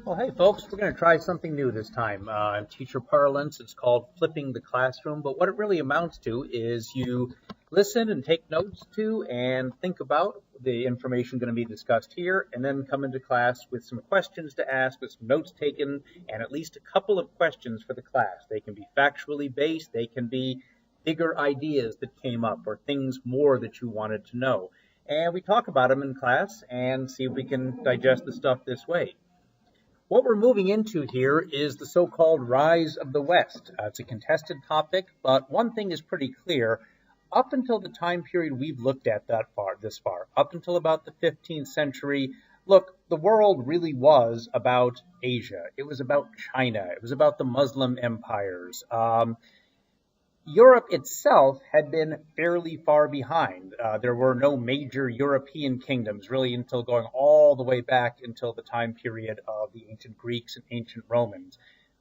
Well, hey, folks, we're going to try something new this time. In teacher parlance, it's called flipping the classroom, but what it really amounts to is you listen and take notes to and think about the information going to be discussed here, and then come into class with some questions to ask, with some notes taken, and at least a couple of questions for the class. They can be factually based, they can be bigger ideas that came up, or things more that you wanted to know. And we talk about them in class and see if we can digest the stuff this way. What we're moving into here is the so-called rise of the West. It's a contested topic, but one thing is pretty clear. Up until the time period we've looked at this far, up until about the 15th century, look, the world really was about Asia. It was about China. It was about the Muslim empires. Europe itself had been fairly far behind. There were no major European kingdoms really until going all the way back until the time period of the ancient Greeks and ancient Romans.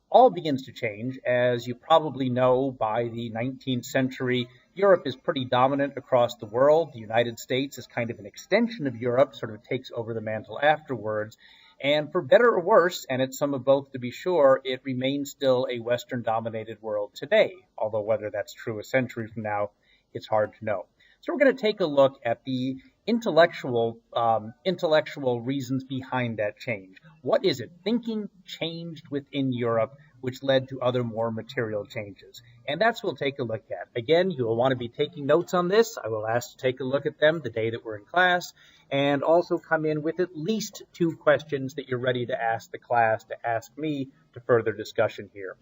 All begins to change. As you probably know, by the 19th century, Europe is pretty dominant across the world. The United States is kind of an extension of Europe, sort of takes over the mantle afterwards. And for better or worse, and it's some of both to be sure, it remains still a Western-dominated world today. Although whether that's true a century from now, it's hard to know. So we're going to take a look at the intellectual reasons behind that change. What is it? Thinking changed within Europe, which led to other more material changes. And that's what we'll take a look at. Again, you will want to be taking notes on this. I will ask to take a look at them the day that we're in class, and also come in with at least 2 questions that you're ready to ask the class, to ask me to further discussion here.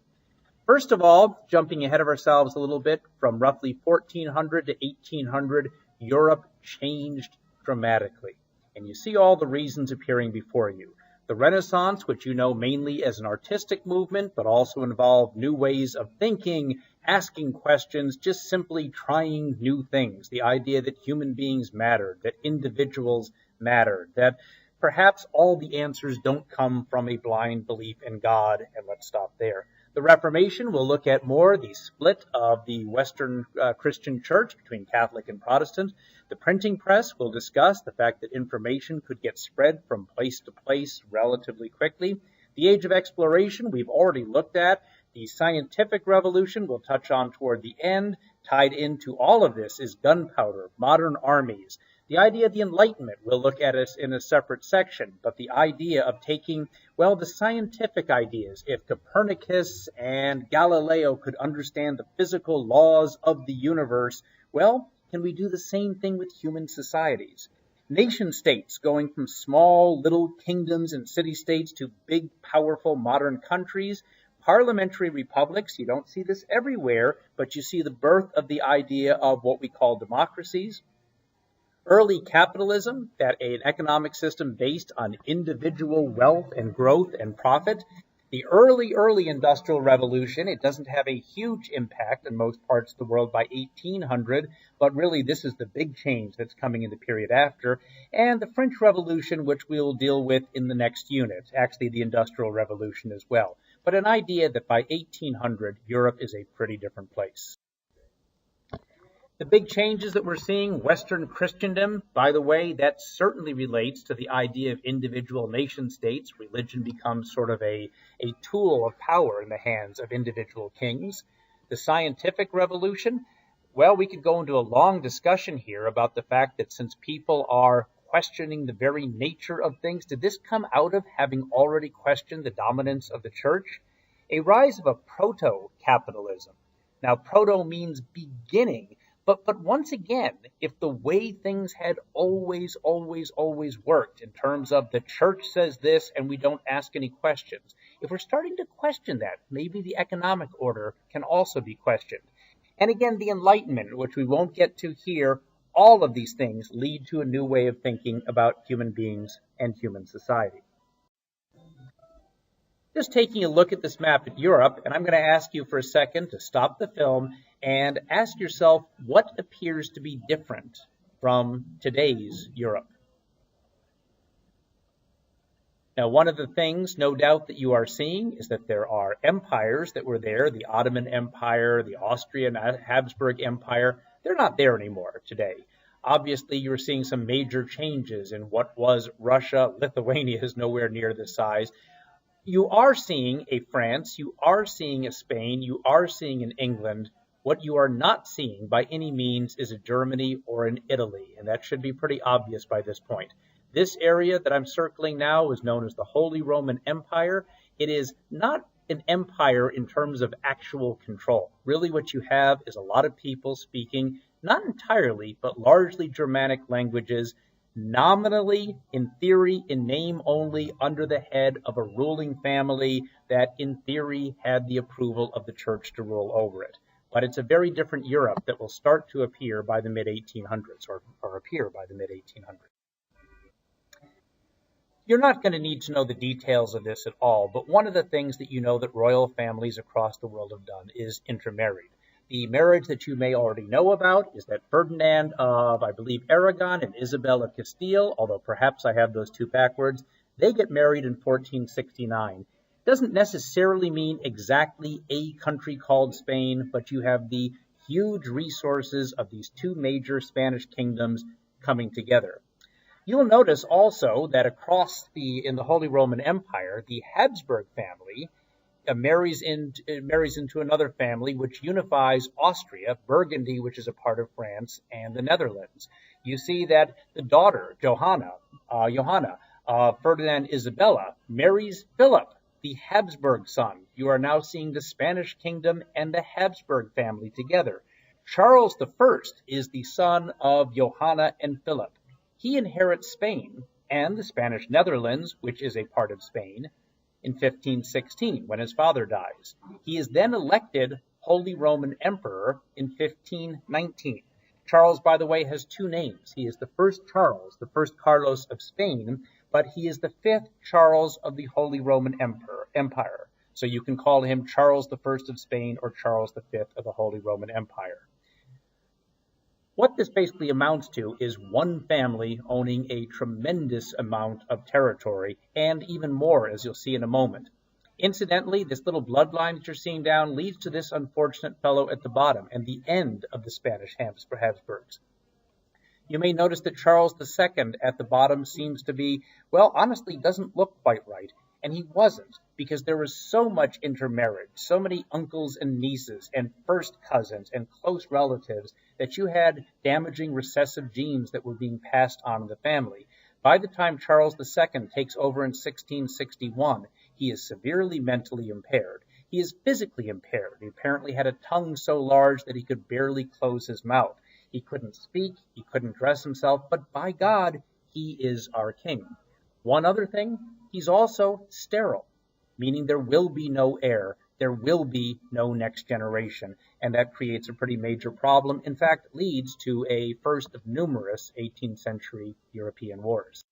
First of all, jumping ahead of ourselves a little bit, from roughly 1400 to 1800, Europe changed dramatically. And you see all the reasons appearing before you. The Renaissance, which you know mainly as an artistic movement, but also involved new ways of thinking, asking questions, just simply trying new things. The idea that human beings mattered, that individuals mattered, that perhaps all the answers don't come from a blind belief in God, and let's stop there. The Reformation, we'll look at more the split of the Western Christian church between Catholic and Protestant. The printing press, we'll discuss the fact that information could get spread from place to place relatively quickly. The Age of Exploration, we've already looked at. The scientific revolution, we'll touch on toward the end. Tied into all of this is gunpowder, modern armies. The idea of the Enlightenment, we'll look at it in a separate section, but the idea of taking, well, the scientific ideas. If Copernicus and Galileo could understand the physical laws of the universe, well, can we do the same thing with human societies? Nation states going from small little kingdoms and city-states to big, powerful modern countries. Parliamentary republics, you don't see this everywhere, but you see the birth of the idea of what we call democracies. Early capitalism, that an economic system based on individual wealth and growth and profit. The early industrial revolution, it doesn't have a huge impact in most parts of the world by 1800, but really this is the big change that's coming in the period after. And the French Revolution, which we'll deal with in the next unit, actually the Industrial Revolution as well. But an idea that by 1800, Europe is a pretty different place. The big changes that we're seeing, Western Christendom, by the way, that certainly relates to the idea of individual nation states. Religion becomes sort of a tool of power in the hands of individual kings. The scientific revolution, well, we could go into a long discussion here about the fact that since people are questioning the very nature of things, did this come out of having already questioned the dominance of the church? A rise of a proto-capitalism. Now, proto means beginning. But once again, if the way things had always worked in terms of the church says this and we don't ask any questions, if we're starting to question that, maybe the economic order can also be questioned. And again, the Enlightenment, which we won't get to here, all of these things lead to a new way of thinking about human beings and human society. Just taking a look at this map of Europe, and I'm going to ask you for a second to stop the film and ask yourself what appears to be different from today's Europe. Now, one of the things, no doubt, that you are seeing is that there are empires that were there, the Ottoman Empire, the Austrian Habsburg Empire. They're not there anymore today. Obviously, you're seeing some major changes in what was Russia. Lithuania is nowhere near this size. You are seeing a France, you are seeing a Spain, you are seeing an England. What you are not seeing by any means is a Germany or an Italy, and that should be pretty obvious by this point. This area that I'm circling now is known as the Holy Roman Empire. It is not an empire in terms of actual control. Really what you have is a lot of people speaking, not entirely, but largely Germanic languages, nominally, in theory, in name only, under the head of a ruling family that in theory had the approval of the church to rule over it. But it's a very different Europe that will start to appear by the mid-1800s, or appear by the mid-1800s. You're not going to need to know the details of this at all, but one of the things that you know that royal families across the world have done is intermarried. The marriage that you may already know about is that Ferdinand of, I believe, Aragon and Isabel of Castile, although perhaps I have those two backwards, they get married in 1469. Doesn't necessarily mean exactly a country called Spain, but you have the huge resources of these two major Spanish kingdoms coming together. You'll notice also that in the Holy Roman Empire, the Habsburg family marries into another family which unifies Austria, Burgundy, which is a part of France, and the Netherlands. You see that the daughter, Johanna, Ferdinand Isabella, marries Philip, the Habsburg son. You are now seeing the Spanish kingdom and the Habsburg family together. Charles I is the son of Johanna and Philip. He inherits Spain and the Spanish Netherlands, which is a part of Spain, in 1516 when his father dies. He is then elected Holy Roman Emperor in 1519. Charles, by the way, has two names. He is the first Charles, the first Carlos of Spain, but he is the fifth Charles of the Holy Roman Empire. So you can call him Charles I of Spain or Charles V of the Holy Roman Empire. What this basically amounts to is one family owning a tremendous amount of territory, and even more, as you'll see in a moment. Incidentally, this little bloodline that you're seeing down leads to this unfortunate fellow at the bottom and the end of the Spanish Habsburgs. You may notice that Charles II at the bottom seems to be, well, honestly, doesn't look quite right. And he wasn't, because there was so much intermarriage, so many uncles and nieces and first cousins and close relatives that you had damaging recessive genes that were being passed on in the family. By the time Charles II takes over in 1661, he is severely mentally impaired. He is physically impaired. He apparently had a tongue so large that he could barely close his mouth. He couldn't speak, he couldn't dress himself, but by God, he is our king. One other thing, he's also sterile, meaning there will be no heir, there will be no next generation, and that creates a pretty major problem. In fact, leads to a first of numerous 18th century European wars.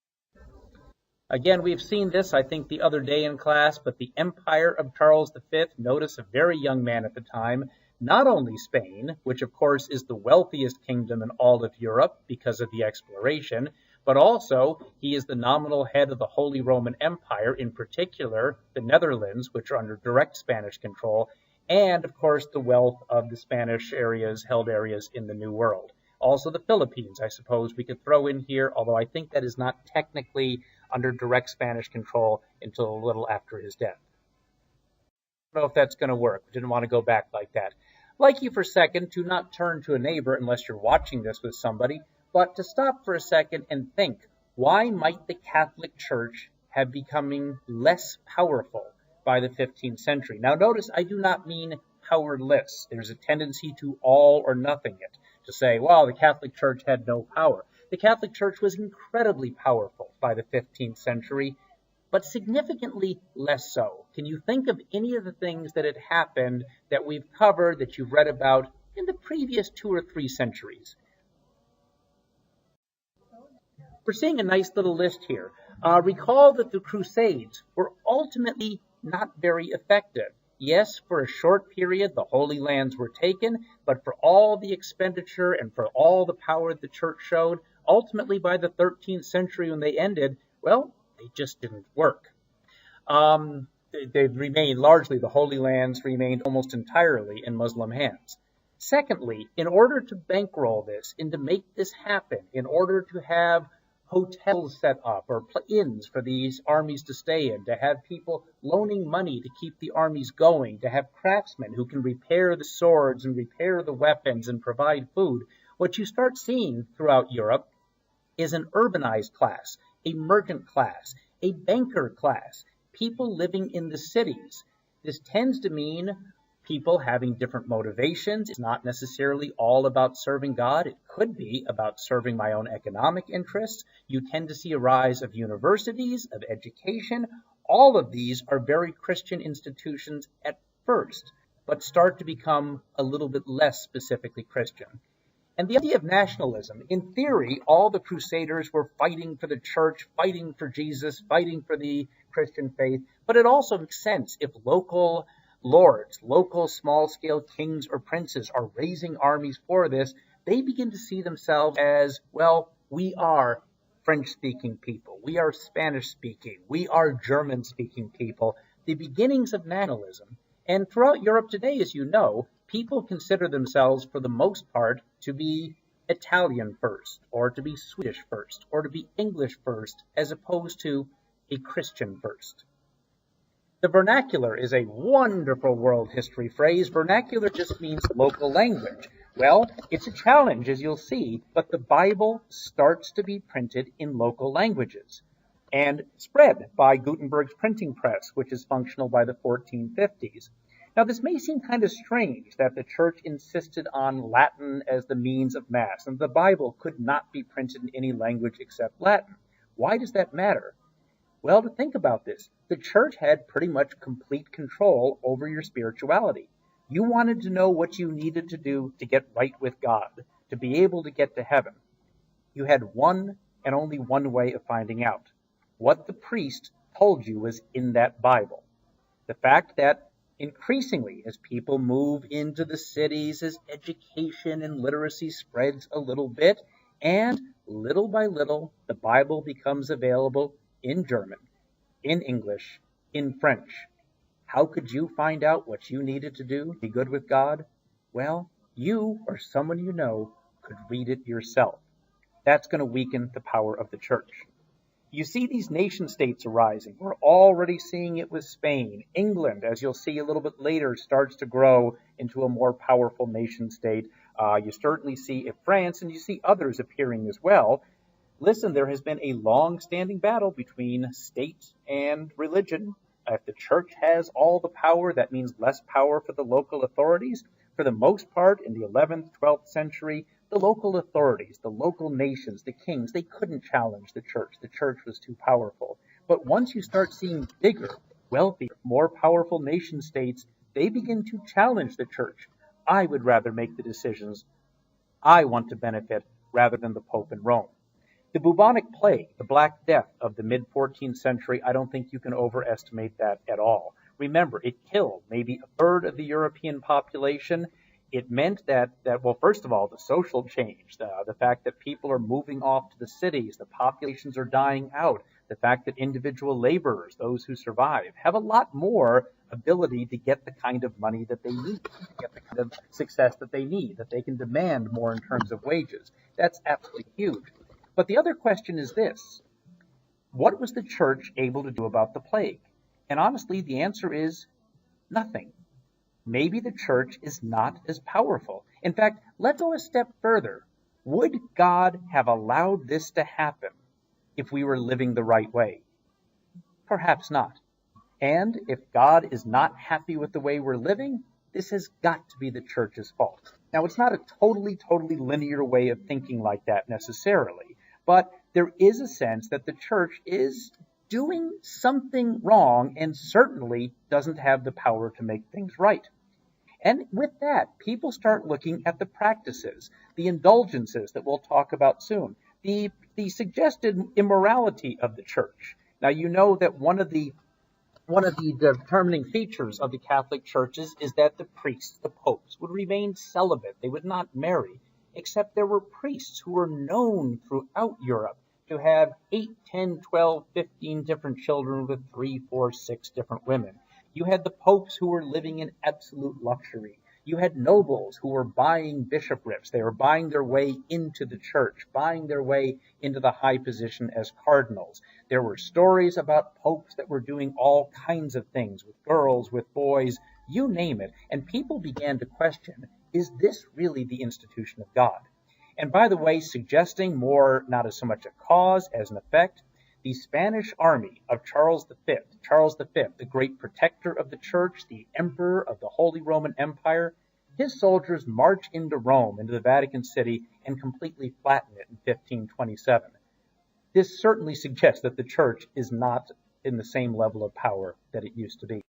Again, we've seen this, I think, the other day in class, but the empire of Charles V, notice a very young man at the time, not only Spain, which of course is the wealthiest kingdom in all of Europe because of the exploration, but also he is the nominal head of the Holy Roman Empire, in particular the Netherlands, which are under direct Spanish control, and of course the wealth of the Spanish held areas in the New World. Also the Philippines, I suppose we could throw in here, although I think that is not technically under direct Spanish control until a little after his death. I don't know if that's going to work. Didn't want to go back like that. Like you for a second to not turn to a neighbor unless you're watching this with somebody, but to stop for a second and think, why might the Catholic Church have becoming less powerful by the 15th century? Now notice I do not mean powerless. There's a tendency to all or nothing it, to say, well, the Catholic Church had no power. The Catholic Church was incredibly powerful by the 15th century, but significantly less so. Can you think of any of the things that had happened that we've covered, that you've read about in the previous 2 or 3 centuries? We're seeing a nice little list here. Recall that the Crusades were ultimately not very effective. Yes, for a short period, the Holy Lands were taken, but for all the expenditure and for all the power the church showed, ultimately by the 13th century when they ended, well, they just didn't work. They've remained largely, the Holy Lands remained almost entirely in Muslim hands. Secondly, in order to bankroll this and to make this happen, in order to have hotels set up or inns for these armies to stay in, to have people loaning money to keep the armies going, to have craftsmen who can repair the swords and repair the weapons and provide food. What you start seeing throughout Europe is an urbanized class, a merchant class, a banker class, people living in the cities. This tends to mean people having different motivations. It's not necessarily all about serving God. It could be about serving my own economic interests. You tend to see a rise of universities, of education. All of these are very Christian institutions at first, but start to become a little bit less specifically Christian. And the idea of nationalism, in theory, all the Crusaders were fighting for the church, fighting for Jesus, fighting for the Christian faith, but it also makes sense if local lords, local small-scale kings or princes are raising armies for this. They begin to see themselves as, well, we are French-speaking people, we are Spanish-speaking, we are German-speaking people, the beginnings of nationalism. And throughout Europe today, as you know, people consider themselves, for the most part, to be Italian first, or to be Swedish first, or to be English first, as opposed to a Christian first. The vernacular is a wonderful world history phrase. Vernacular just means local language. Well, it's a challenge, as you'll see, but the Bible starts to be printed in local languages and spread by Gutenberg's printing press, which is functional by the 1450s. Now, this may seem kind of strange that the church insisted on Latin as the means of mass, and the Bible could not be printed in any language except Latin. Why does that matter? Well, to think about this, the church had pretty much complete control over your spirituality. You wanted to know what you needed to do to get right with God, to be able to get to heaven. You had one and only one way of finding out. What the priest told you was in that Bible. The fact that increasingly, as people move into the cities, as education and literacy spreads a little bit, and little by little, the Bible becomes available in German, in English, in French. How could you find out what you needed to do to be good with God? Well, you or someone you know could read it yourself. That's going to weaken the power of the church. You see these nation states arising. We're already seeing it with Spain. England, as you'll see a little bit later, starts to grow into a more powerful nation state. You certainly see France, and you see others appearing as well. Listen, there has been a long-standing battle between state and religion. If the church has all the power, that means less power for the local authorities. For the most part, in the 11th, 12th century, the local authorities, the local nations, the kings, they couldn't challenge the church. The church was too powerful. But once you start seeing bigger, wealthier, more powerful nation states, they begin to challenge the church. I would rather make the decisions. I want to benefit rather than the Pope in Rome. The bubonic plague, the Black Death of the mid-14th century, I don't think you can overestimate that at all. Remember, it killed maybe a third of the European population. It meant that well, first of all, the social change, the fact that people are moving off to the cities, the populations are dying out, the fact that individual laborers, those who survive, have a lot more ability to get the kind of money that they need, to get the kind of success that they need, that they can demand more in terms of wages. That's absolutely huge. But the other question is this: what was the church able to do about the plague? And honestly, the answer is nothing. Maybe the church is not as powerful. In fact, let's go a step further. Would God have allowed this to happen if we were living the right way? Perhaps not. And if God is not happy with the way we're living, this has got to be the church's fault. Now, it's not a totally linear way of thinking like that necessarily, but there is a sense that the church is doing something wrong and certainly doesn't have the power to make things right. And with that, people start looking at the practices, the indulgences that we'll talk about soon, the suggested immorality of the church. Now, you know that one of the determining features of the Catholic churches is that the priests, the popes, would remain celibate. They would not marry, except there were priests who were known throughout Europe to have 8, 10, 12, 15 different children with 3, 4, 6 different women. You had the popes who were living in absolute luxury. You had nobles who were buying bishoprics. They were buying their way into the church, buying their way into the high position as cardinals. There were stories about popes that were doing all kinds of things with girls, with boys, you name it. And people began to question, is this really the institution of God? And by the way, suggesting more not as so much a cause as an effect, the Spanish army of Charles V, the great protector of the church, the emperor of the Holy Roman Empire, his soldiers march into Rome, into the Vatican City, and completely flatten it in 1527. This certainly suggests that the church is not in the same level of power that it used to be.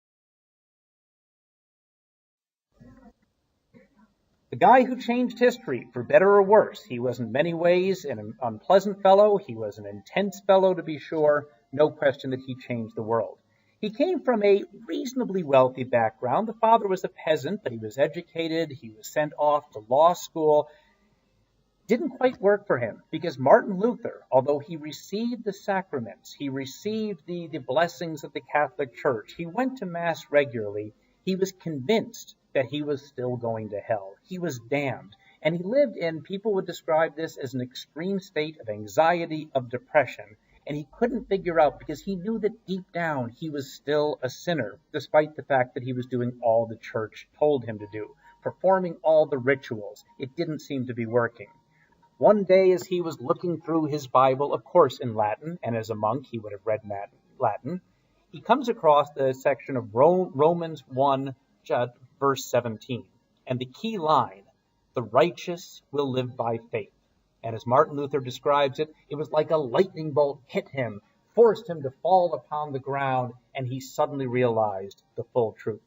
The guy who changed history, for better or worse, he was in many ways an unpleasant fellow. He was an intense fellow, to be sure. No question that he changed the world. He came from a reasonably wealthy background. The father was a peasant, but he was educated. He was sent off to law school. Didn't quite work for him because Martin Luther, although he received the sacraments, he received the blessings of the Catholic Church, he went to Mass regularly, he was convinced that he was still going to hell. He was damned. And he lived in, people would describe this as an extreme state of anxiety, of depression. And he couldn't figure out, because he knew that deep down he was still a sinner, despite the fact that he was doing all the church told him to do, performing all the rituals. It didn't seem to be working. One day as he was looking through his Bible, of course in Latin, and as a monk he would have read Latin, he comes across the section of Romans 1, verse 17, and the key line, the righteous will live by faith. And as Martin Luther describes it, it was like a lightning bolt hit him, forced him to fall upon the ground, and he suddenly realized the full truth.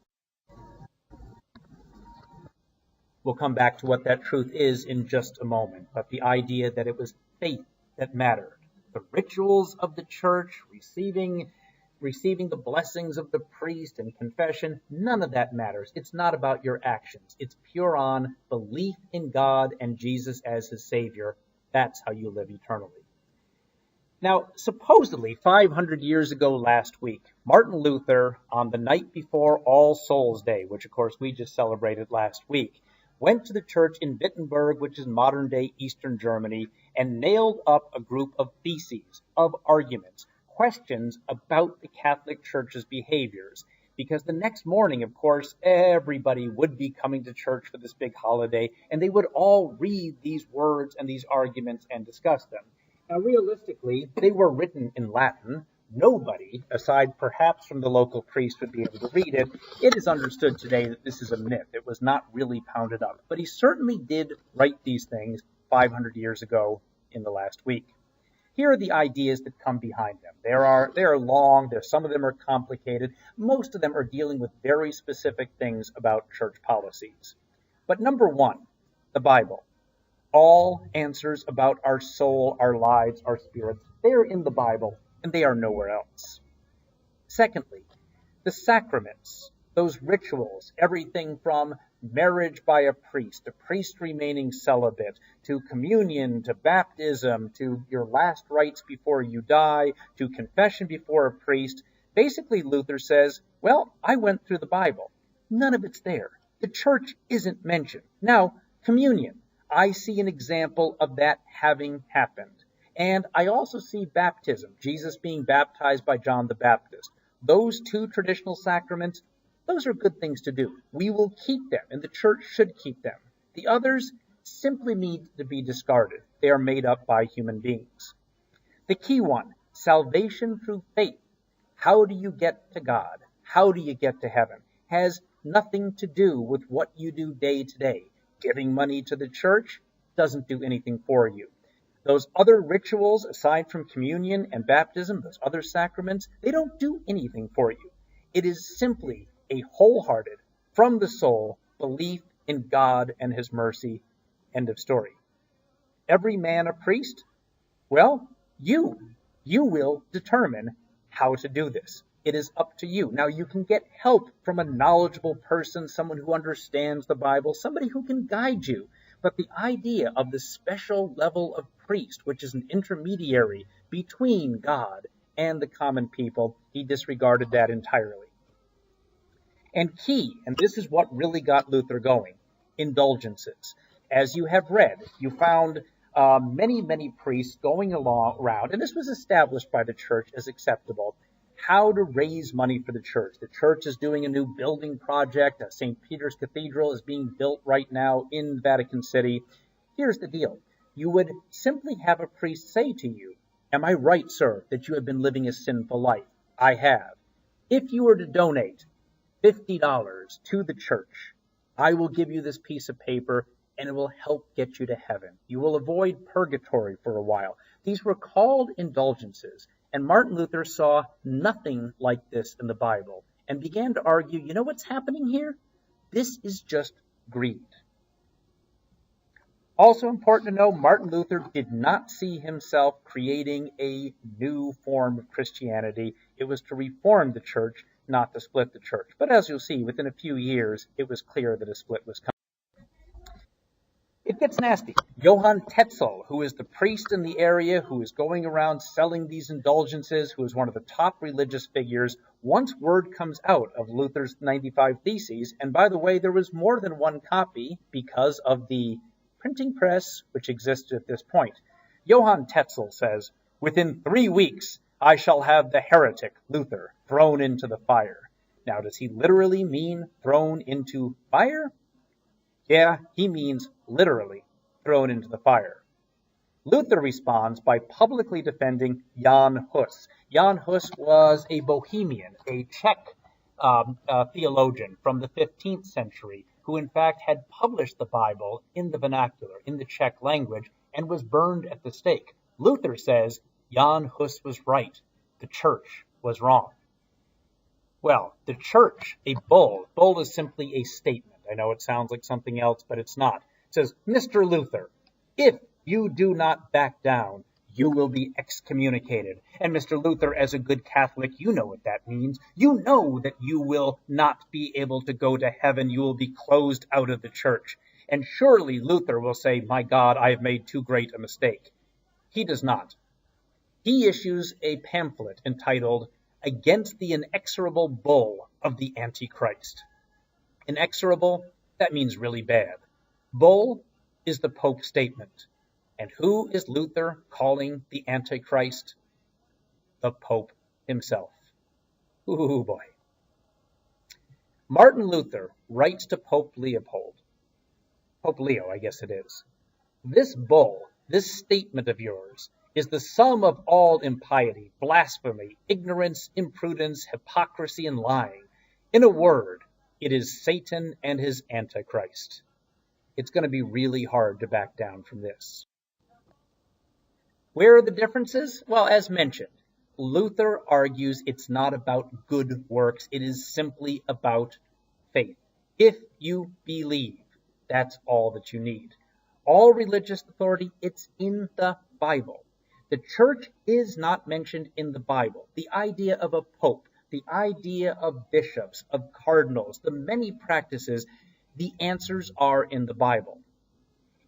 We'll come back to what that truth is in just a moment, but the idea that it was faith that mattered. The rituals of the church, receiving the blessings of the priest and confession, none of that matters. It's not about your actions. It's pure on belief in God and Jesus as his Savior. That's how you live eternally. Now, supposedly 500 years ago last week, Martin Luther, on the night before All Souls Day, which of course we just celebrated last week, went to the church in Wittenberg, which is modern-day Eastern Germany, and nailed up a group of theses, of arguments, questions about the Catholic Church's behaviors. Because the next morning, of course, everybody would be coming to church for this big holiday, and they would all read these words and these arguments and discuss them. Now, realistically, they were written in Latin. Nobody, aside perhaps from the local priest, would be able to read it. It is understood today that this is a myth. It was not really pounded up. But he certainly did write these things 500 years ago in the last week. Here are the ideas that come behind them. They are long. Some of them are complicated. Most of them are dealing with very specific things about church policies. But number one, the Bible. All answers about our soul, our lives, our spirits, they are in the Bible, and they are nowhere else. Secondly, the sacraments, those rituals, everything from marriage by a priest remaining celibate, to communion, to baptism, to your last rites before you die, to confession before a priest. Basically, Luther says, well, I went through the Bible. None of it's there. The church isn't mentioned. Now, communion. I see an example of that having happened. And I also see baptism, Jesus being baptized by John the Baptist. Those two traditional sacraments, those are good things to do. We will keep them, and the church should keep them. The others simply need to be discarded. They are made up by human beings. The key one, salvation through faith. How do you get to God? How do you get to heaven? Has nothing to do with what you do day to day. Giving money to the church doesn't do anything for you. Those other rituals, aside from communion and baptism, those other sacraments, they don't do anything for you. It is simply a wholehearted, from the soul, belief in God and his mercy. End of story. Every man a priest? Well, you will determine how to do this. It is up to you. Now, you can get help from a knowledgeable person, someone who understands the Bible, somebody who can guide you. But the idea of the special level of priest, which is an intermediary between God and the common people, he disregarded that entirely. And key, and this is what really got Luther going, indulgences. As you have read, you found many priests going around, and this was established by the church as acceptable, how to raise money for the church. The church is doing a new building project. St. Peter's Cathedral is being built right now in Vatican City. Here's the deal. You would simply have a priest say to you, "Am I right, sir, that you have been living a sinful life?" "I have." "If you were to donate $50 to the church, I will give you this piece of paper and it will help get you to heaven. You will avoid purgatory for a while." These were called indulgences, and Martin Luther saw nothing like this in the Bible and began to argue, you know what's happening here? This is just greed. Also important to know, Martin Luther did not see himself creating a new form of Christianity. It was to reform the church, not to split the church. But as you'll see, within a few years, it was clear that a split was coming. It gets nasty. Johann Tetzel, who is the priest in the area, who is going around selling these indulgences, who is one of the top religious figures, once word comes out of Luther's 95 Theses, and by the way, there was more than one copy because of the printing press which existed at this point. Johann Tetzel says, "Within 3 weeks, I shall have the heretic, Luther, thrown into the fire." Now, does he literally mean thrown into fire? Yeah, he means literally thrown into the fire. Luther responds by publicly defending Jan Hus. Jan Hus was a Bohemian, a Czech theologian from the 15th century, who in fact had published the Bible in the vernacular, in the Czech language, and was burned at the stake. Luther says Jan Hus was right. The church was wrong. Well, the church, a bull is simply a statement. I know it sounds like something else, but it's not. It says, "Mr. Luther, if you do not back down, you will be excommunicated." And Mr. Luther, as a good Catholic, you know what that means. You know that you will not be able to go to heaven. You will be closed out of the church. And surely Luther will say, "My God, I have made too great a mistake." He does not. He issues a pamphlet entitled "Against the Inexorable Bull of the Antichrist." Inexorable, that means really bad. Bull is the Pope's statement. And who is Luther calling the Antichrist? The Pope himself. Ooh, boy. Martin Luther writes to Pope Leopold. Pope Leo, I guess it is. "This bull, this statement of yours, is the sum of all impiety, blasphemy, ignorance, imprudence, hypocrisy, and lying. In a word, it is Satan and his Antichrist." It's going to be really hard to back down from this. Where are the differences? Well, as mentioned, Luther argues it's not about good works. It is simply about faith. If you believe, that's all that you need. All religious authority, it's in the Bible. The church is not mentioned in the Bible. The idea of a pope, the idea of bishops, of cardinals, the many practices, the answers are in the Bible.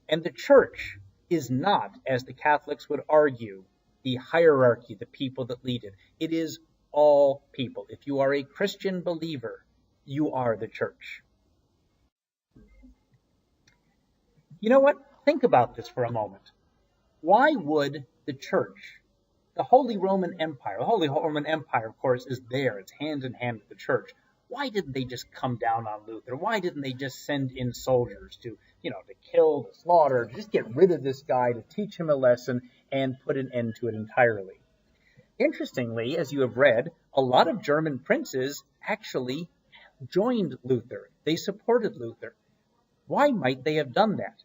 And the church is not, as the Catholics would argue, the hierarchy, the people that lead it. It is all people. If you are a Christian believer, you are the church. You know what? Think about this for a moment. Why would the church, the Holy Roman Empire, of course, is there. It's hand in hand with the church. Why didn't they just come down on Luther? Why didn't they just send in soldiers to kill, to slaughter, to just get rid of this guy, to teach him a lesson and put an end to it entirely? Interestingly, as you have read, a lot of German princes actually joined Luther. They supported Luther. Why might they have done that?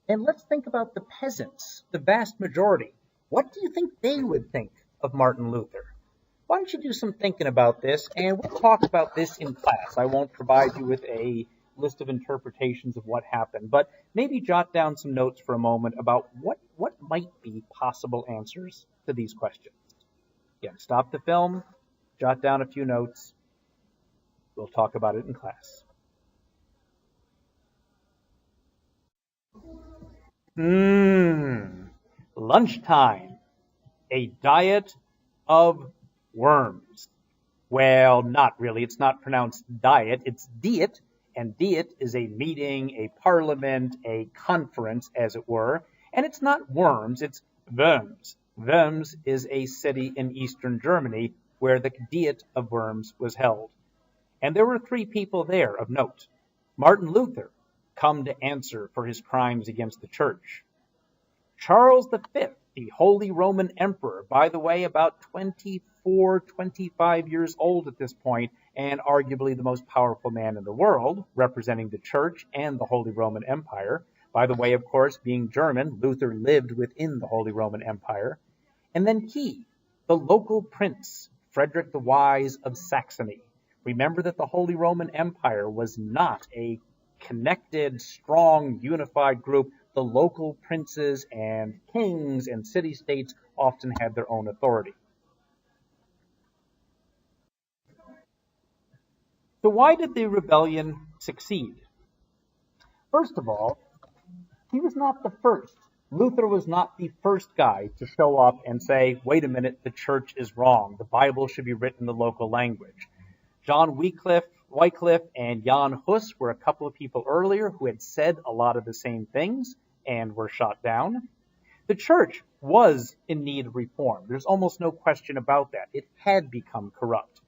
And let's think about the peasants, the vast majority. What do you think they would think of Martin Luther? Why don't you do some thinking about this, and we'll talk about this in class. I won't provide you with a list of interpretations of what happened, but maybe jot down some notes for a moment about what might be possible answers to these questions. Yeah, stop the film, jot down a few notes. We'll talk about it in class. Lunchtime. A diet of worms. Well, not really. It's not pronounced diet. It's diet, and diet is a meeting, a parliament, a conference, as it were. And it's not Worms, it's Worms. Worms is a city in eastern Germany where the Diet of Worms was held. And there were 3 people there of note. Martin Luther, come to answer for his crimes against the church. Charles V, the Holy Roman Emperor, by the way, about 24, 25 years old at this point, and arguably the most powerful man in the world, representing the church and the Holy Roman Empire. By the way, of course, being German, Luther lived within the Holy Roman Empire. And then he, the local prince, Frederick the Wise of Saxony. Remember that the Holy Roman Empire was not a connected, strong, unified group. The local princes and kings and city-states often had their own authority. So why did the rebellion succeed? First of all, he was not the first. Luther was not the first guy to show up and say, wait a minute, the church is wrong. The Bible should be written in the local language. John Wycliffe and Jan Hus were a couple of people earlier who had said a lot of the same things and were shot down. The church was in need of reform. There's almost no question about that. It had become corrupt.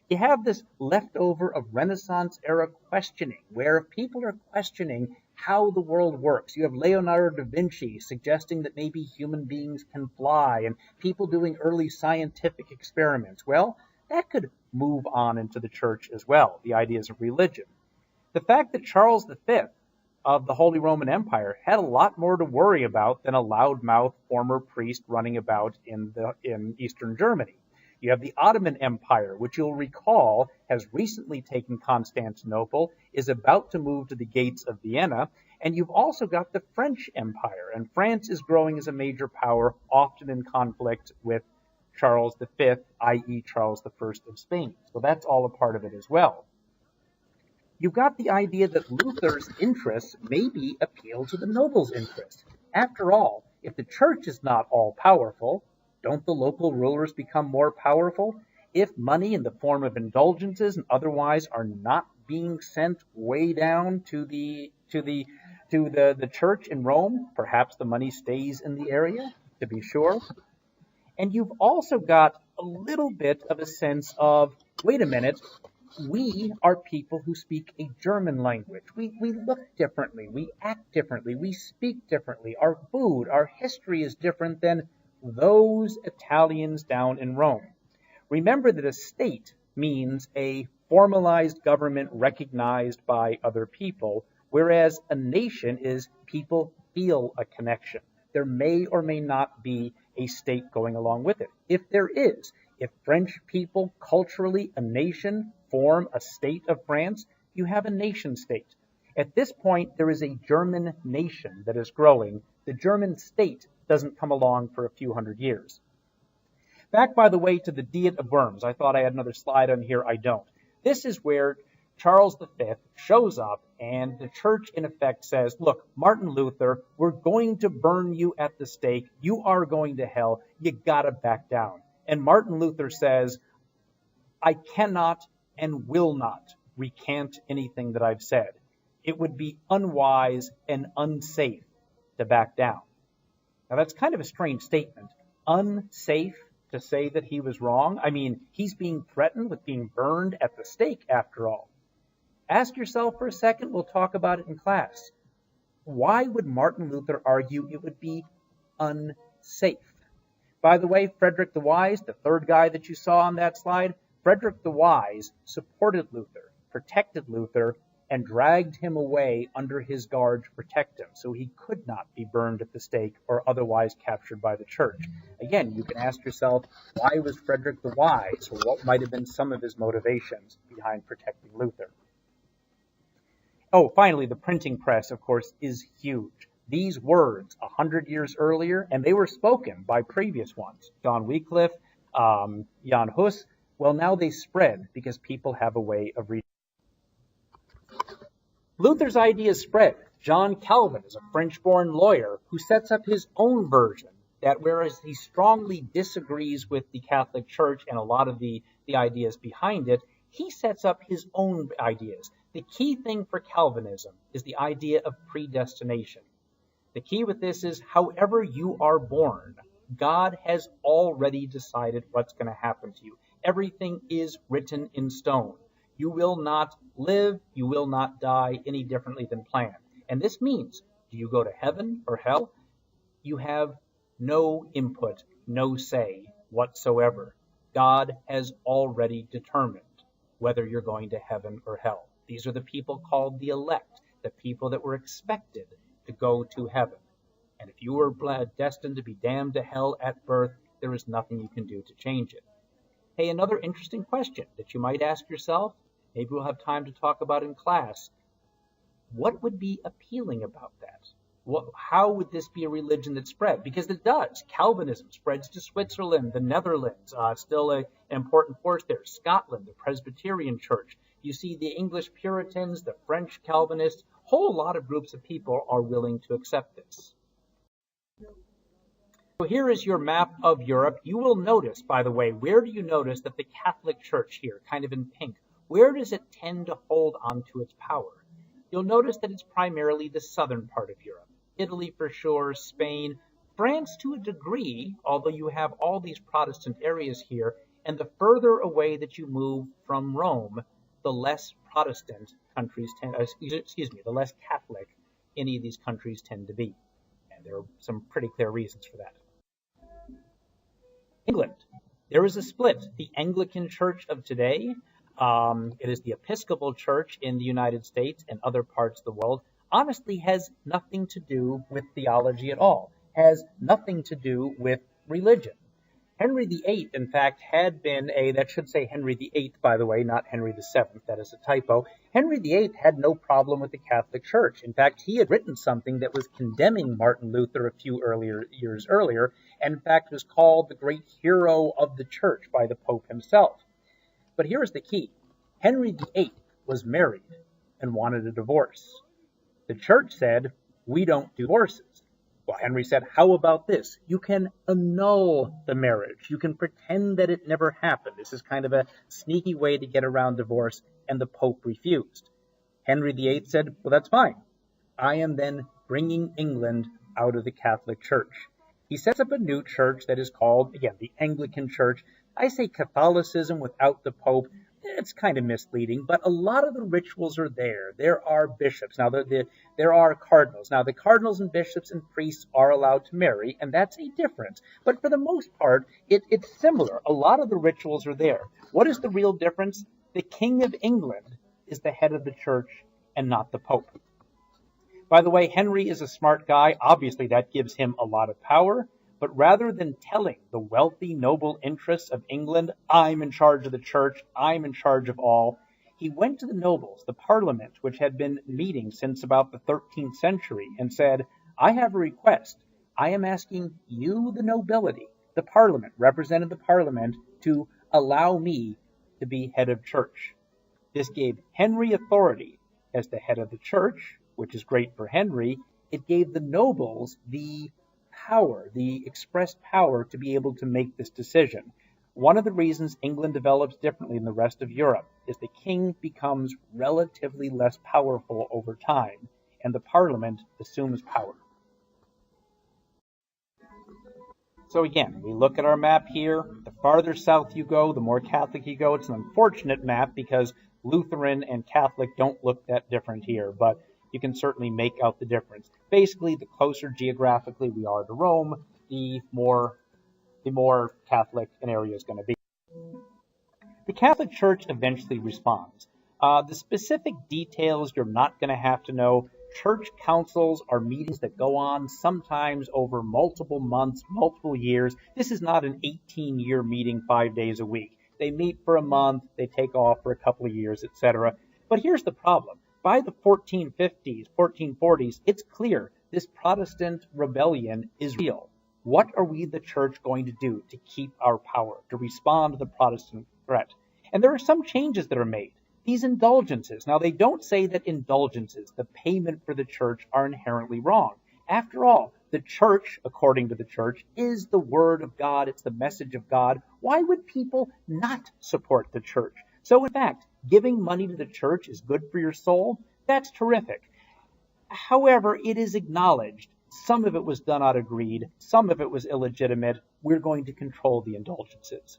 You have this leftover of Renaissance era questioning, where people are questioning how the world works. You have Leonardo da Vinci suggesting that maybe human beings can fly, and people doing early scientific experiments. Well, that could move on into the church as well, the ideas of religion. The fact that Charles V of the Holy Roman Empire had a lot more to worry about than a loudmouth former priest running about in Eastern Germany. You have the Ottoman Empire, which you'll recall has recently taken Constantinople, is about to move to the gates of Vienna, and you've also got the French Empire, and France is growing as a major power, often in conflict with Charles V, i.e. Charles I of Spain. So that's all a part of it as well. You've got the idea that Luther's interests maybe appeal to the nobles' interests. After all, if the church is not all-powerful, don't the local rulers become more powerful? If money in the form of indulgences and otherwise are not being sent way down to the church in Rome, perhaps the money stays in the area, to be sure. And you've also got a little bit of a sense of, wait a minute, we are people who speak a German language. We look differently, we act differently, we speak differently. Our food, our history is different than those Italians down in Rome. Remember that a state means a formalized government recognized by other people, whereas a nation is people feel a connection. There may or may not be a state going along with it. If there is, if French people, culturally, a nation, form a state of France, you have a nation state. At this point, there is a German nation that is growing. The German state doesn't come along for a few hundred years. Back, by the way, to the Diet of Worms. I thought I had another slide on here. I don't. This is where Charles V shows up, and the church, in effect, says, look, Martin Luther, we're going to burn you at the stake. You are going to hell. You gotta back down. And Martin Luther says, I cannot and will not recant anything that I've said. It would be unwise and unsafe to back down. Now, that's kind of a strange statement. Unsafe to say that he was wrong? I mean, he's being threatened with being burned at the stake, after all. Ask yourself for a second, we'll talk about it in class. Why would Martin Luther argue it would be unsafe? By the way, Frederick the Wise, the third guy that you saw on that slide, Frederick the Wise supported Luther, protected Luther, and dragged him away under his guard to protect him, so he could not be burned at the stake or otherwise captured by the church. Again, you can ask yourself, why was Frederick the Wise, or what might have been some of his motivations behind protecting Luther? Oh, finally, the printing press, of course, is huge. These words, 100 years earlier, and they were spoken by previous ones, John Wycliffe, Jan Hus, well, now they spread because people have a way of reading. Luther's ideas spread. John Calvin is a French-born lawyer who sets up his own version that whereas he strongly disagrees with the Catholic Church and a lot of the ideas behind it, he sets up his own ideas. The key thing for Calvinism is the idea of predestination. The key with this is, however you are born, God has already decided what's going to happen to you. Everything is written in stone. You will not live, you will not die any differently than planned. And this means, do you go to heaven or hell? You have no input, no say whatsoever. God has already determined whether you're going to heaven or hell. These are the people called the elect, the people that were expected to go to heaven. And if you were destined to be damned to hell at birth, there is nothing you can do to change it. Hey, another interesting question that you might ask yourself, maybe we'll have time to talk about in class. What would be appealing about that? How would this be a religion that spread? Because it does. Calvinism spreads to Switzerland, the Netherlands, still an important force there. Scotland, the Presbyterian Church. You see the English Puritans, the French Calvinists, a whole lot of groups of people are willing to accept this. So here is your map of Europe. You will notice, by the way, where do you notice that the Catholic Church here, kind of in pink, where does it tend to hold on to its power? You'll notice that it's primarily the southern part of Europe. Italy for sure, Spain, France to a degree, although you have all these Protestant areas here, and the further away that you move from Rome, the less Protestant countries tend, the less Catholic any of these countries tend to be. And there are some pretty clear reasons for that. England, there is a split. The Anglican Church of today, it is the Episcopal Church in the United States and other parts of the world, honestly has nothing to do with theology at all, has nothing to do with religion. Henry VIII, in fact, had been that should say Henry VIII, by the way, not Henry VII, that is a typo. Henry VIII had no problem with the Catholic Church. In fact, he had written something that was condemning Martin Luther a few years earlier, and in fact was called the great hero of the church by the Pope himself. But here's the key. Henry VIII was married and wanted a divorce. The church said, we don't do divorces. Well, Henry said, how about this? You can annul the marriage. You can pretend that it never happened. This is kind of a sneaky way to get around divorce, and the Pope refused. Henry VIII said, well, that's fine. I am then bringing England out of the Catholic Church. He sets up a new church that is called, again, the Anglican Church. I say Catholicism without the Pope. It's kind of misleading, but a lot of the rituals are there. There are bishops. Now, there are cardinals. Now, the cardinals and bishops and priests are allowed to marry, and that's a difference. But for the most part, it's similar. A lot of the rituals are there. What is the real difference? The King of England is the head of the church and not the Pope. By the way, Henry is a smart guy. Obviously, that gives him a lot of power. But rather than telling the wealthy, noble interests of England, I'm in charge of the church, I'm in charge of all, he went to the nobles, the parliament, which had been meeting since about the 13th century, and said, I have a request. I am asking you, the nobility, the parliament, represented the parliament, to allow me to be head of church. This gave Henry authority as the head of the church, which is great for Henry. It gave the nobles the power, the expressed power to be able to make this decision. One of the reasons England develops differently than the rest of Europe is the king becomes relatively less powerful over time, and the parliament assumes power. So again, we look at our map here. The farther south you go, the more Catholic you go. It's an unfortunate map because Lutheran and Catholic don't look that different here, but you can certainly make out the difference. Basically, the closer geographically we are to Rome, the more Catholic an area is going to be. The Catholic Church eventually responds. The specific details you're not going to have to know. Church councils are meetings that go on sometimes over multiple months, multiple years. This is not an 18-year meeting 5 days a week. They meet for a month, they take off for a couple of years, etc. But here's the problem. By the 1450s, 1440s, it's clear this Protestant rebellion is real. What are we, the church, going to do to keep our power, to respond to the Protestant threat? And there are some changes that are made. These indulgences, now they don't say that indulgences, the payment for the church, are inherently wrong. After all, The church, according to the church, is the word of God. It's the message of God. Why would people not support the church? So in fact, giving money to the church is good for your soul. That's terrific. However, it is acknowledged some of it was done out of greed, some of it was illegitimate. We're going to control the indulgences.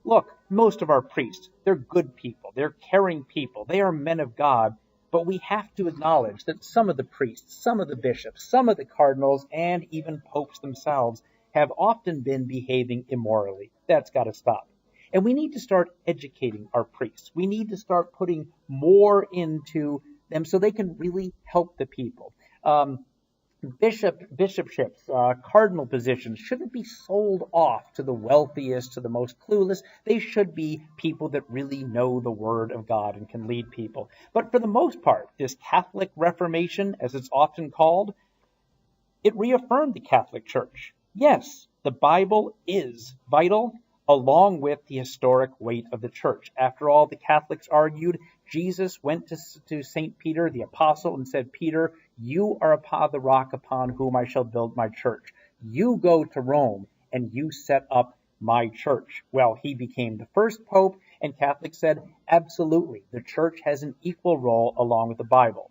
Look, most of our priests, they're good people, they're caring people, they are men of God, but we have to acknowledge that some of the priests, some of the bishops, some of the cardinals, and even popes themselves have often been behaving immorally. That's got to stop. And we need to start educating our priests. We need to start putting more into them so they can really help the people. Bishopships, cardinal positions shouldn't be sold off to the wealthiest, to the most clueless. They should be people that really know the Word of God and can lead people. But for the most part, this Catholic Reformation, as it's often called, it reaffirmed the Catholic Church. Yes, the Bible is vital, along with the historic weight of the church. After all, the Catholics argued, Jesus went to St. Peter, the apostle, and said, Peter, you are upon the rock upon whom I shall build my church. You go to Rome and you set up my church. Well, he became the first pope, and Catholics said, absolutely, the church has an equal role along with the Bible.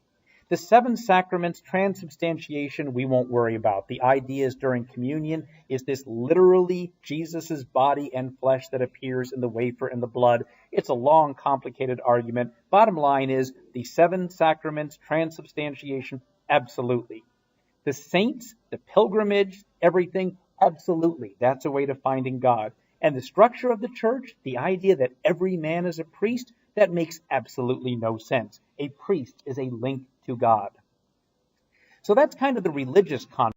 The seven sacraments, transubstantiation, we won't worry about. The idea is during communion, is this literally Jesus' body and flesh that appears in the wafer and the blood? It's a long, complicated argument. Bottom line is, the seven sacraments, transubstantiation, absolutely. The saints, the pilgrimage, everything, absolutely. That's a way to finding God. And the structure of the church, the idea that every man is a priest, that makes absolutely no sense. A priest is a link to God. So that's kind of the religious conflict.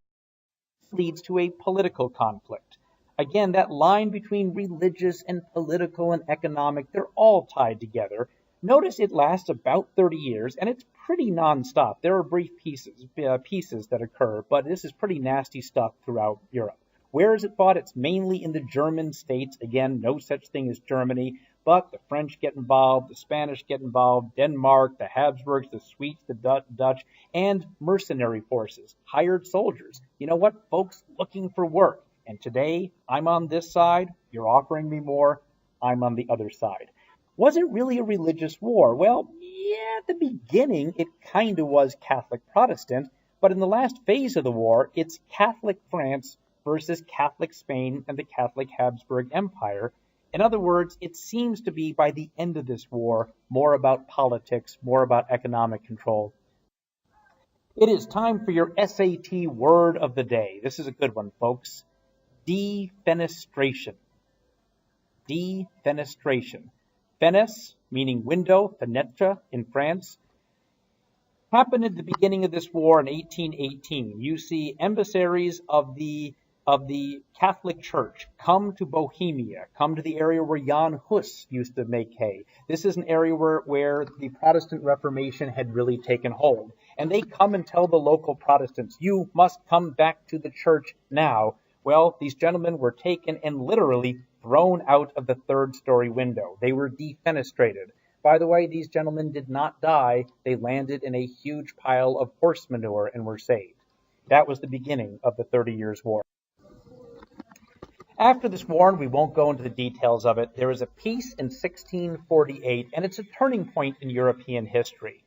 Leads to a political conflict. Again, that line between religious and political and economic, they're all tied together. Notice it lasts about 30 years, and it's pretty nonstop. There are brief pieces that occur, but this is pretty nasty stuff throughout Europe. Where is it fought? It's mainly in the German states. Again, no such thing as Germany. But the French get involved, the Spanish get involved, Denmark, the Habsburgs, the Swedes, the Dutch, and mercenary forces, hired soldiers. You know what? Folks looking for work. And today, I'm on this side, you're offering me more, I'm on the other side. Was it really a religious war? Well, yeah, at the beginning, it kind of was Catholic-Protestant, but in the last phase of the war, it's Catholic France versus Catholic Spain and the Catholic Habsburg Empire. In other words, it seems to be, by the end of this war, more about politics, more about economic control. It is time for your SAT word of the day. This is a good one, folks. Defenestration. Defenestration. Fenes, meaning window, fenetre in France, happened at the beginning of this war in 1818. You see emissaries of the Catholic Church come to Bohemia, come to the area where Jan Hus used to make hay. This is an area where the Protestant Reformation had really taken hold. And they come and tell the local Protestants, you must come back to the church now. Well, these gentlemen were taken and literally thrown out of the third-story window. They were defenestrated. By the way, these gentlemen did not die. They landed in a huge pile of horse manure and were saved. That was the beginning of the 30 Years' War. After this war, and we won't go into the details of it, there was a peace in 1648, and it's a turning point in European history.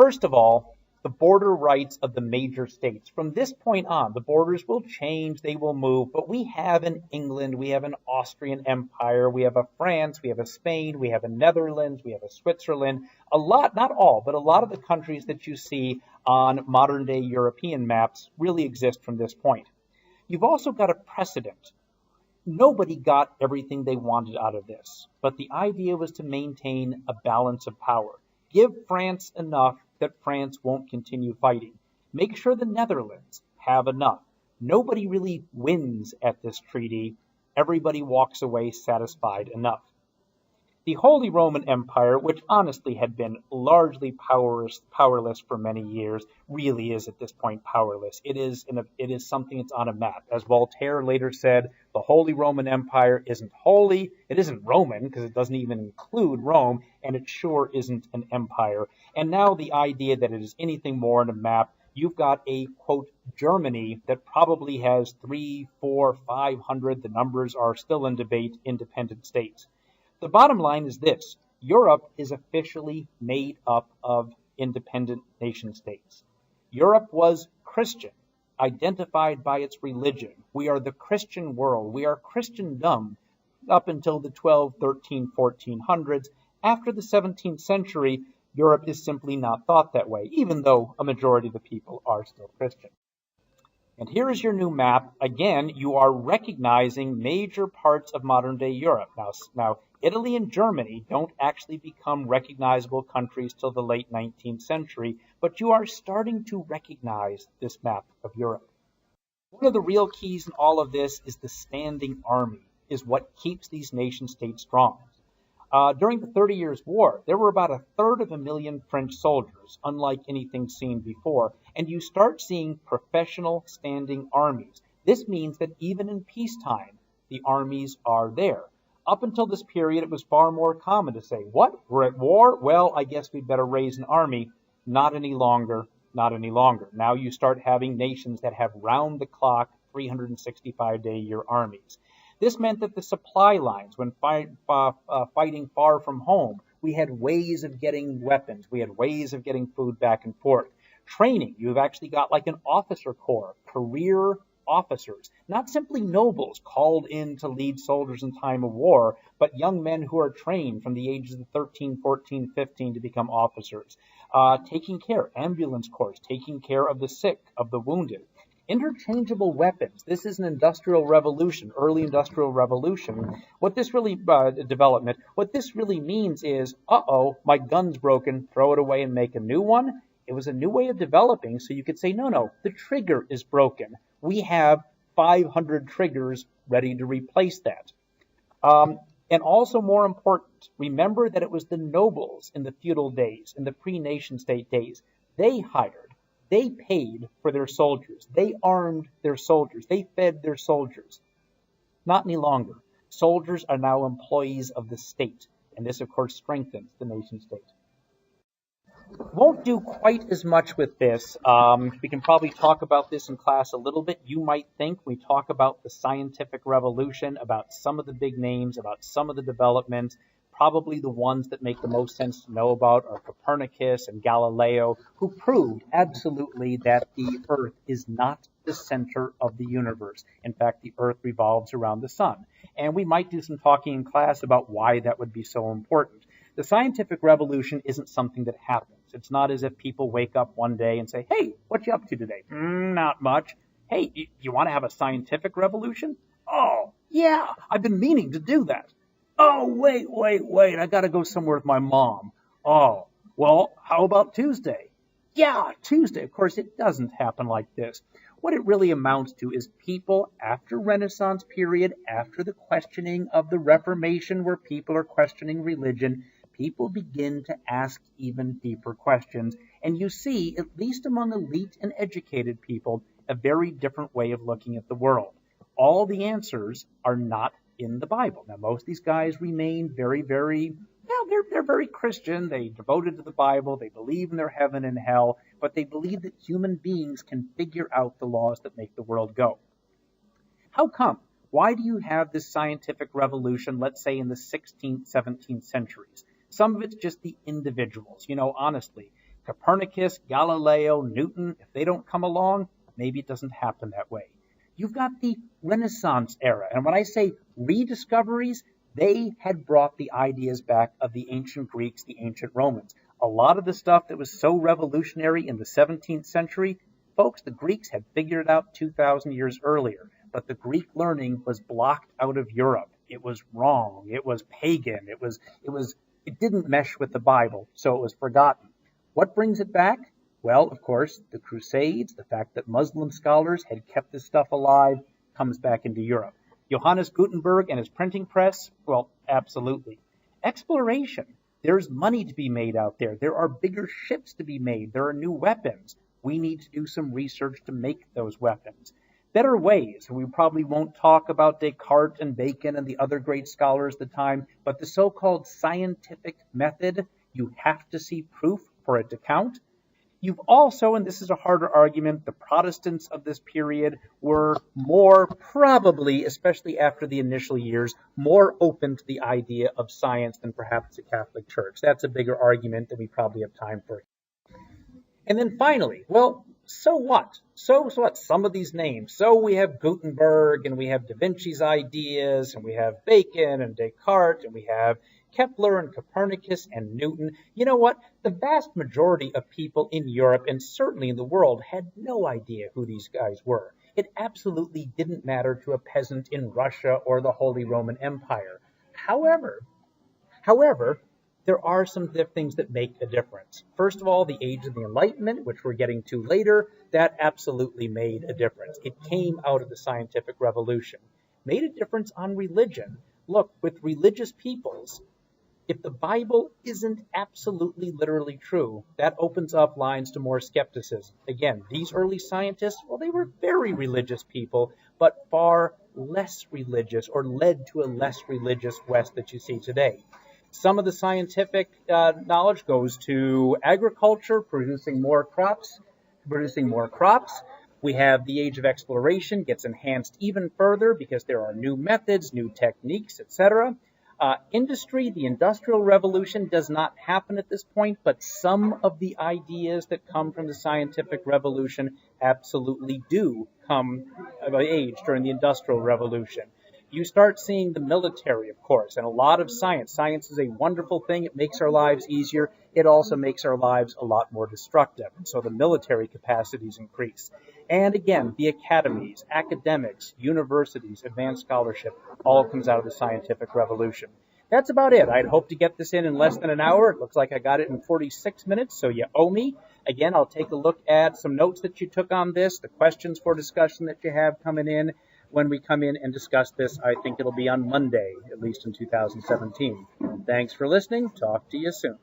First of all, the border rights of the major states. From this point on, the borders will change, they will move, but we have an England, we have an Austrian Empire, we have a France, we have a Spain, we have a Netherlands, we have a Switzerland. A lot, not all, but a lot of the countries that you see on modern-day European maps really exist from this point. You've also got a precedent. Nobody got everything they wanted out of this, but the idea was to maintain a balance of power. Give France enough that France won't continue fighting. Make sure the Netherlands have enough. Nobody really wins at this treaty. Everybody walks away satisfied enough. The Holy Roman Empire, which honestly had been largely powerless for many years, really is at this point powerless. It is something that's on a map. As Voltaire later said, the Holy Roman Empire isn't holy, it isn't Roman, because it doesn't even include Rome, and it sure isn't an empire. And now the idea that it is anything more than a map you've got a, quote, Germany that probably has 3, 4, 500, the numbers are still in debate, independent states. The bottom line is this: Europe is officially made up of independent nation states. Europe was Christian, identified by its religion. We are the Christian world. We are Christendom up until the 12, 13, 1400s. After the 17th century, Europe is simply not thought that way, even though a majority of the people are still Christian. And here is your new map. Again, you are recognizing major parts of modern-day Europe. Now, Italy and Germany don't actually become recognizable countries till the late 19th century, but you are starting to recognize this map of Europe. One of the real keys in all of this is the standing army, is what keeps these nation-states strong. During the 30 Years' War, there were about 1/3 French soldiers, unlike anything seen before, and you start seeing professional standing armies. This means that even in peacetime, the armies are there. Up until this period, it was far more common to say, what, we're at war? Well, I guess we'd better raise an army. Not any longer, not any longer. Now you start having nations that have round-the-clock, 365-day-a-year armies. This meant that the supply lines, when fighting far from home, we had ways of getting weapons. We had ways of getting food back and forth. Training, you've actually got like an officer corps, career officers, not simply nobles called in to lead soldiers in time of war, but young men who are trained from the ages of 13, 14, 15 to become officers. Taking care, ambulance corps, taking care of the sick, of the wounded. Interchangeable weapons. This is an industrial revolution, early industrial revolution. What this really, development, what this really means is, my gun's broken, throw it away and make a new one. It was a new way of developing, so you could say, no, the trigger is broken. We have 500 triggers ready to replace that. And also more important, remember that it was the nobles in the feudal days, in the pre-nation state days. They hired. They paid for their soldiers. They armed their soldiers. They fed their soldiers. Not any longer. Soldiers are now employees of the state, and this, of course, strengthens the nation state. Won't do quite as much with this. We can probably talk about this in class a little bit. You might think we talk about the scientific revolution, about some of the big names, about some of the developments. Probably the ones that make the most sense to know about are Copernicus and Galileo, who proved absolutely that the Earth is not the center of the universe. In fact, the Earth revolves around the sun. And we might do some talking in class about why that would be so important. The scientific revolution isn't something that happens. It's not as if people wake up one day and say, hey, what you up to today? Not much. Hey, you want to have a scientific revolution? Oh, yeah, I've been meaning to do that. Oh, wait, I gotta go somewhere with my mom. Oh, well, how about Tuesday? Yeah, Tuesday. Of course, it doesn't happen like this. What it really amounts to is people after Renaissance period, after the questioning of the Reformation, where people are questioning religion, people begin to ask even deeper questions. And you see, at least among elite and educated people, a very different way of looking at the world. All the answers are not in the Bible. Now, most of these guys remain very, they're very Christian. They devoted to the Bible. They believe in their heaven and hell, but they believe that human beings can figure out the laws that make the world go. How come? Why do you have this scientific revolution, let's say in the 16th, 17th centuries? Some of it's just the individuals. Honestly, Copernicus, Galileo, Newton, if they don't come along, maybe it doesn't happen that way. You've got the Renaissance era. And when I say rediscoveries, they had brought the ideas back of the ancient Greeks, the ancient Romans. A lot of the stuff that was so revolutionary in the 17th century, folks, the Greeks had figured it out 2,000 years earlier. But the Greek learning was blocked out of Europe. It was wrong. It was pagan. It didn't mesh with the Bible, so it was forgotten. What brings it back? Well, of course, the Crusades, the fact that Muslim scholars had kept this stuff alive, comes back into Europe. Johannes Gutenberg and his printing press, well, absolutely. Exploration. There's money to be made out there. There are bigger ships to be made. There are new weapons. We need to do some research to make those weapons. Better ways. We probably won't talk about Descartes and Bacon and the other great scholars of the time, but the so-called scientific method, you have to see proof for it to count. You've also, and this is a harder argument, the Protestants of this period were more probably, especially after the initial years, more open to the idea of science than perhaps the Catholic Church. That's a bigger argument that we probably have time for. And then finally, well, so what? So what? Some of these names. So we have Gutenberg, and we have Da Vinci's ideas, and we have Bacon and Descartes, and we have Kepler and Copernicus and Newton. You know what? The vast majority of people in Europe and certainly in the world had no idea who these guys were. It absolutely didn't matter to a peasant in Russia or the Holy Roman Empire. However, there are some things that make a difference. First of all, the Age of the Enlightenment, which we're getting to later, that absolutely made a difference. It came out of the scientific revolution. Made a difference on religion. Look, with religious peoples, if the Bible isn't absolutely literally true, that opens up lines to more skepticism. Again, these early scientists, well, they were very religious people, but far less religious, or led to a less religious West that you see today. Some of the scientific knowledge goes to agriculture, producing more crops. We have the age of exploration, gets enhanced even further because there are new methods, new techniques, etc. Industry, the Industrial Revolution does not happen at this point, but some of the ideas that come from the scientific revolution absolutely do come of age during the Industrial Revolution. You start seeing the military, of course, and a lot of science. Science is a wonderful thing. It makes our lives easier. It also makes our lives a lot more destructive. And so the military capacities increase. And again, the academies, academics, universities, advanced scholarship, all comes out of the scientific revolution. That's about it. I'd hoped to get this in less than an hour. It looks like I got it in 46 minutes, so you owe me. Again, I'll take a look at some notes that you took on this, the questions for discussion that you have coming in. When we come in and discuss this, I think it'll be on Monday, at least in 2017. Thanks for listening. Talk to you soon.